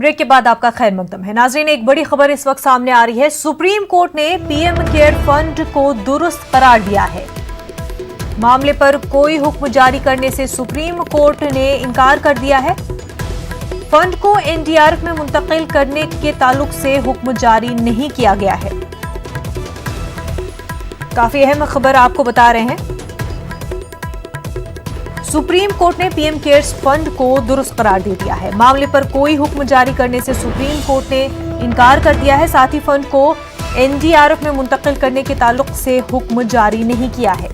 Break के बाद आपका खैर मकदम है। नाज़रीन, एक बड़ी खबर इस वक्त सामने आ रही है। सुप्रीम कोर्ट ने पीएम केयर फंड को दुरुस्त करार दिया है। मामले पर कोई हुक्म जारी करने से सुप्रीम कोर्ट ने इनकार कर दिया है। फंड को एनडीआरएफ में मुंतकिल करने के ताल्लुक से हुक्म जारी नहीं किया गया है। काफी अहम खबर आपको बता रहे हैं। सुप्रीम कोर्ट ने पीएम केयर्स फंड को दुरुस्त करार दे दिया है। मामले पर कोई हुक्म जारी करने से सुप्रीम कोर्ट ने इनकार कर दिया है। साथ ही फंड को एनडीआरएफ में मुंतकिल करने के ताल्लुक से हुक्म जारी नहीं किया है।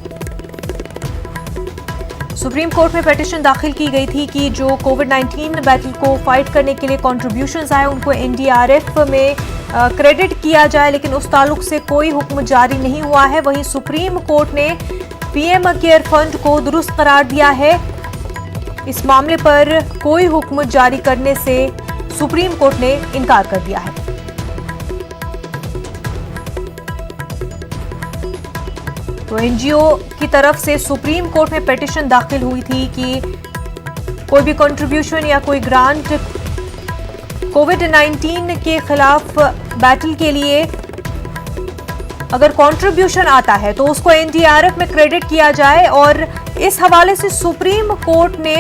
सुप्रीम कोर्ट में पिटीशन दाखिल की गई थी कि जो कोविड-19 बैटल को फाइट करने के लिए कॉन्ट्रीब्यूशंस आए उनको एनडीआरएफ में क्रेडिट किया जाए, लेकिन उस ताल्लुक से कोई हुक्म जारी नहीं हुआ है। वहीं सुप्रीम कोर्ट ने पीएम केयर फंड को दुरुस्त करार दिया है। इस मामले पर कोई हुक्म जारी करने से सुप्रीम कोर्ट ने इनकार कर दिया है। तो एनजीओ की तरफ से सुप्रीम कोर्ट में पिटीशन दाखिल हुई थी कि कोई भी कंट्रीब्यूशन या कोई ग्रांट कोविड-19 के खिलाफ बैटल के लिए अगर कंट्रीब्यूशन आता है तो उसको एनडीआरएफ में क्रेडिट किया जाए। और इस हवाले से सुप्रीम कोर्ट ने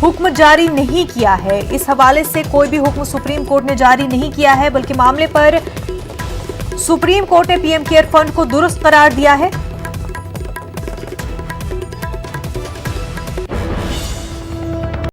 हुक्म जारी नहीं किया है। इस हवाले से कोई भी हुक्म सुप्रीम कोर्ट ने जारी नहीं किया है, बल्कि मामले पर सुप्रीम कोर्ट ने पीएम केयर फंड को दुरुस्त करार दिया है।